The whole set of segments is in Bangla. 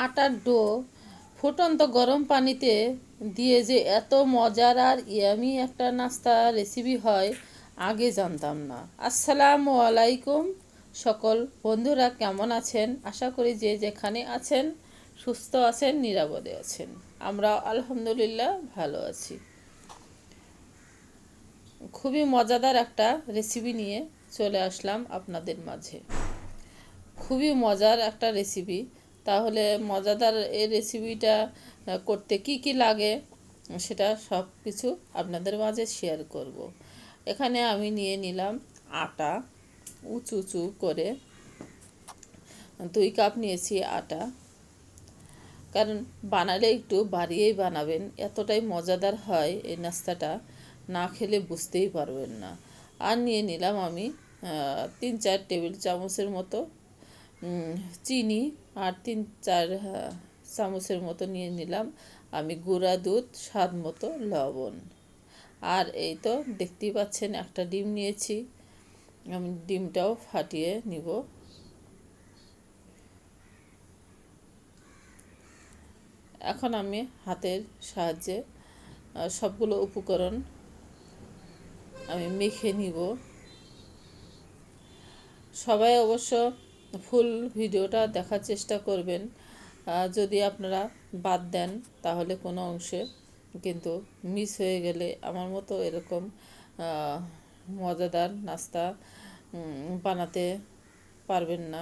আটার ডো ফুটন্ত গরম পানিতে দিয়ে যে এত মজার আর ইয়ামি একটা নাস্তা রেসিপি হয় আগে জানতাম না। আসসালামু আলাইকুম সকল বন্ধুরা, কেমন আছেন? আশা করি যে যেখানে আছেন সুস্থ আছেন, নিরাপদে আছেন। আমরা আলহামদুলিল্লাহ ভালো আছি। খুবই মজাদার একটা রেসিপি নিয়ে চলে আসলাম আপনাদের মাঝে। খুবই মজার একটা রেসিপি। তাহলে মজাদার এই রেসিপিটা করতে কি কি লাগে সেটা সব কিছু আপনাদের মাঝে শেয়ার করব। এখানে আমি নিয়ে নিলাম আটা, উঁচু উঁচু করে 2 কাপ নিয়েছি আটা। কারণ বানালে একটু বাড়িয়েই বানাবেন, এতটাই মজাদার হয় এই নাস্তাটা, না খেলে বুঝতেই পারবেন না। আর নিয়ে নিলাম আমি 3-4 টেবিল চামচের মতো চিনি, আর 3-4 চামচের মতো নিয়ে নিলাম আমি গুঁড়া দুধ, স্বাদ মতো লবণ। আর এই তো দেখতেই পাচ্ছেন একটা ডিম নিয়েছি, আমি ডিমটাও ফাটিয়ে নিব। এখন আমি হাতের সাহায্যে সবগুলো উপকরণ আমি মেখে নিব। সবাই অবশ্য ফুল ভিডিওটা দেখার চেষ্টা করবেন। যদি আপনারা বাদ দেন তাহলে কোনো অংশে কিন্তু মিস হয়ে গেলে আমার মতো এরকম মজাদার নাস্তা বানাতে পারবেন না।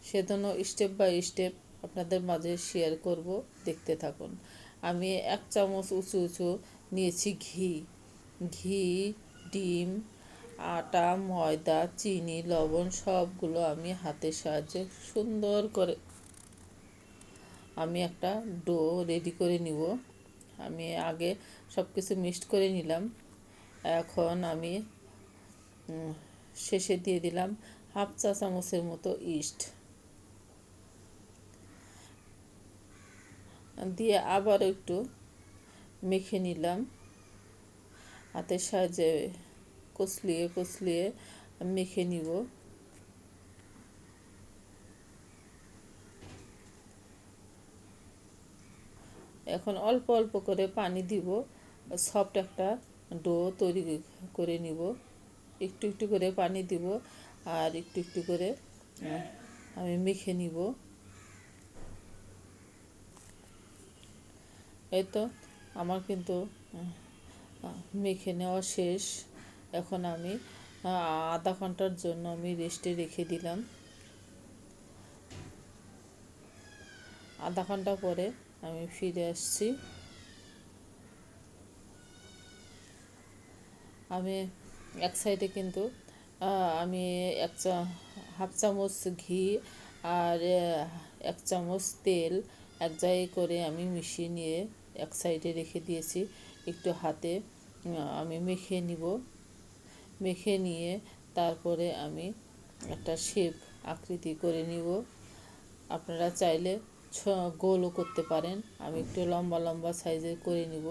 সেজন্য স্টেপ বাই স্টেপ আপনাদের মাঝে শেয়ার করব, দেখতে থাকুন। আমি 1 চামচ উঁচু উঁচু নিয়েছি ঘি। ঘি, ডিম, আটা, ময়দা, চিনি, লবণ সবগুলো আমি হাতের সাহায্যে সুন্দর করে আমি একটা ডো রেডি করে নিব। আমি আগে সব কিছু মিক্সড করে নিলাম। এখন আমি শেষে দিয়ে দিলাম 1/2 চা চামচের মতো ইস্ট, দিয়ে আবার একটু মেখে নিলাম। হাতের সাহায্যে কচলিয়ে কচলিয়ে মেখে নিব। এখন অল্প অল্প করে পানি দিব, সফট একটা ডো তৈরি করে নিব। একটু একটু করে পানি দিব আর একটু একটু করে আমি মেখে নিব। এই তো আমার কিন্তু মেখে নেওয়া শেষ। এখন আমি আধা ঘন্টার জন্য আমি রেস্টে রেখে দিলাম। আধা ঘন্টা পরে আমি ফিরে আসছি। আমি এক সাইডে কিন্তু আমি 1/2 চামচ ঘি আর 1 চামচ তেল এক জায়গায় করে আমি মিশিয়ে নিয়ে এক সাইডে রেখে দিয়েছি। একটু হাতে আমি মেখে নিব। মেখে নিয়ে তারপরে আমি একটা শেপ আকৃতি করে নিব। আপনারা চাইলে গোলও করতে পারেন, আমি একটু লম্বা লম্বা সাইজের করে নিব।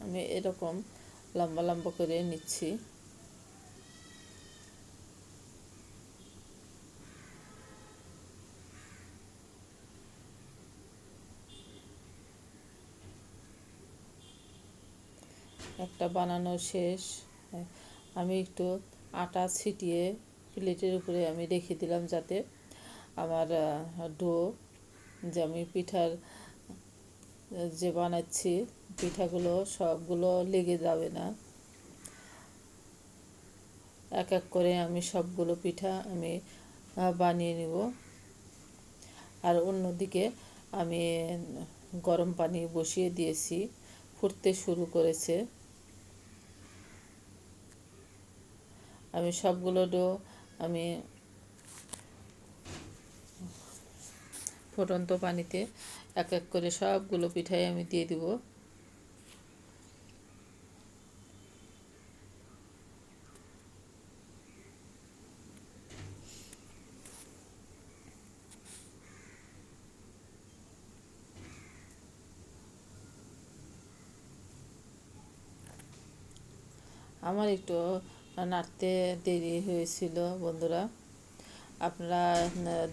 আমি এরকম লম্বা লম্বা করে নিচ্ছি। একটা বানানো শেষ। আমি একটু আটা ছিটিয়ে প্লেটের উপরে আমি রেখে দিলাম, যাতে আমার ডো যে আমি পিঠার যে বানাচ্ছি পিঠাগুলো সবগুলো লেগে যাবে না। এক এক করে আমি সবগুলো পিঠা আমি বানিয়ে নিব। আর অন্যদিকে আমি গরম পানি বসিয়ে দিয়েছি, ফুটতে শুরু করেছে। আমি সবগুলো ডো আমি ফুটন্ত পানিতে এক এক করে সবগুলো পিঠাই আমি দিয়ে দিব। আমার একটু নাড়তে দেরি হয়েছিল বন্ধুরা। আপনারা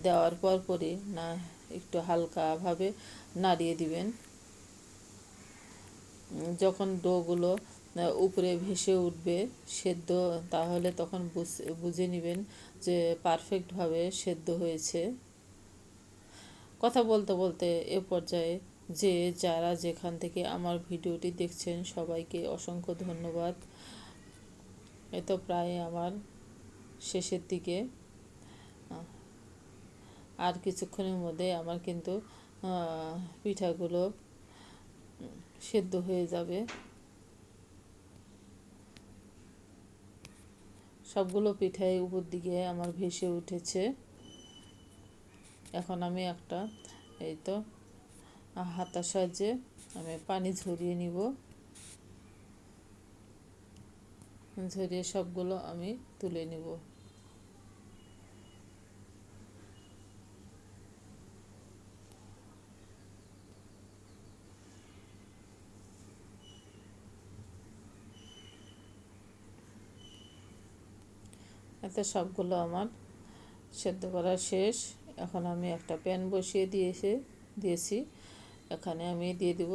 দেওয়ার পরই না একটু হালকাভাবে নাড়িয়ে দিবেন। যখন ডোগুলো উপরে ভেসে উঠবে সেদ্ধ, তাহলে তখন বুঝে নেবেন যে পারফেক্টভাবে সেদ্ধ হয়েছে। কথা বলতে বলতে এ পর্যায়ে যে যারা যেখান থেকে আমার ভিডিওটি দেখছেন সবাইকে অসংখ্য ধন্যবাদ। এ তো প্রায় আমার শেষের দিকে, আর কিছুক্ষণের মধ্যে আমার কিন্তু পিঠাগুলো সেদ্ধ হয়ে যাবে। সবগুলো পিঠাই উপর দিকে আমার ভেসে উঠেছে। এখন আমি একটা এই তো হাতার সাহায্যে আমি পানি ঝরিয়ে নিব। ঝরিয়ে সবগুলো আমি তুলে নিব। এতে সবগুলো আমার সেদ্ধ করা শেষ। এখন আমি একটা প্যান বসিয়ে দিয়েছি। এখানে আমি দিয়ে দিব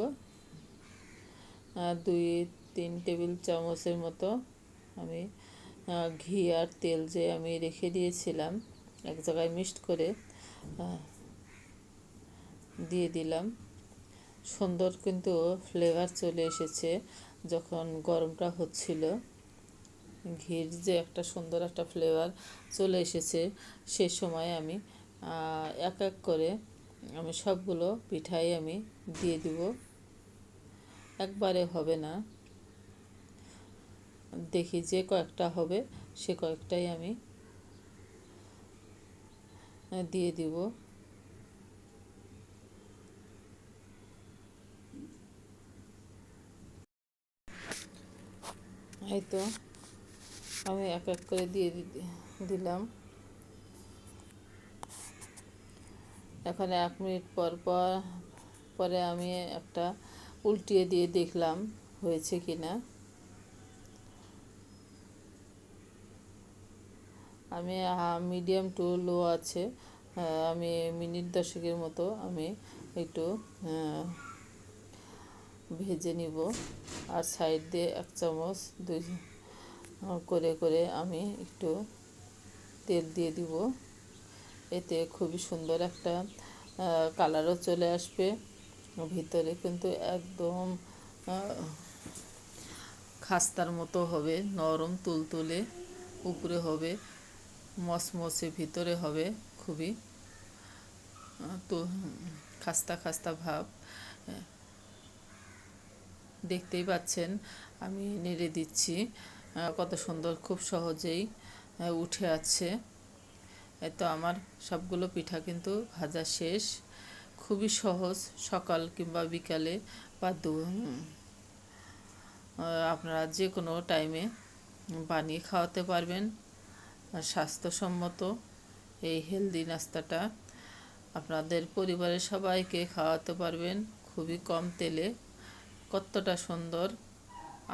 2-3 টেবিল চামচের মতো আমি ঘি আর তেল যে আমি রেখে দিয়েছিলাম এক জায়গায় মিক্সড করে দিয়ে দিলাম। সুন্দর কিন্তু ফ্লেভার চলে এসেছে যখন গরমটা হচ্ছিল। ঘির যে একটা সুন্দর একটা ফ্লেভার চলে এসেছে, সে সময় আমি এক এক করে আমি সবগুলো পিঠাই আমি দিয়ে দিব। একবারে হবে না, দেখি যে কয়েকটা হবে সে কয়েকটাই আমি দিয়ে দিব। এই তো আমি এক এক করে দিয়ে দিলাম। এখন 1 মিনিট পরে আমি একটা উল্টিয়ে দিয়ে দেখলাম হয়েছে কি না। আমি মিডিয়াম টু লো আছে আমি মিনিট 10 মতো আমি একটু ভেজে নিব। আর সাইড দিয়ে 1 চামচ 2 করে করে আমি একটু তেল দিয়ে দিব। এতে খুবই সুন্দর একটা কালারও চলে আসবে। ভিতরে কিন্তু একদম খাস্তার মতো হবে, নরম তুলতুলে, উপরে হবে মচমচে, ভিতরে হবে খুবই তো খাস্তা খাস্তা ভাব। দেখতেই পাচ্ছেন আমি নেড়ে দিচ্ছি কত সুন্দর, খুব সহজেই উঠে আছে। তো আমার সবগুলো পিঠা কিন্তু ভাজা শেষ। খুবই সহজ, সকাল কিংবা বিকালে বা আপনারা যে কোনো টাইমে বানিয়ে খাওয়াতে পারবেন। স্বাস্থ্যসম্মত এই হেলদি নাস্তাটা আপনাদের পরিবারের সবাইকে খাওয়াতে পারবেন খুবই কম তেলে। কতটা সুন্দর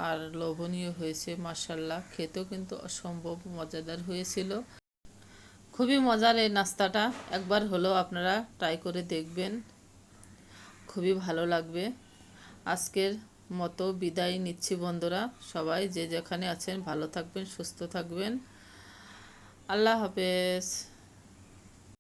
আর লোভনীয় হয়েছে মাশাআল্লাহ। খেতেও কিন্তু অসম্ভব মজাদার হয়েছিল। খুবই মজার এই নাস্তাটা, একবার হলেও আপনারা ট্রাই করে দেখবেন, খুবই ভালো লাগবে। আজকের মতো বিদায় নিচ্ছি বন্ধুরা। সবাই যে যেখানে আছেন ভালো থাকবেন, সুস্থ থাকবেন। আল্লাহ হাফেজ।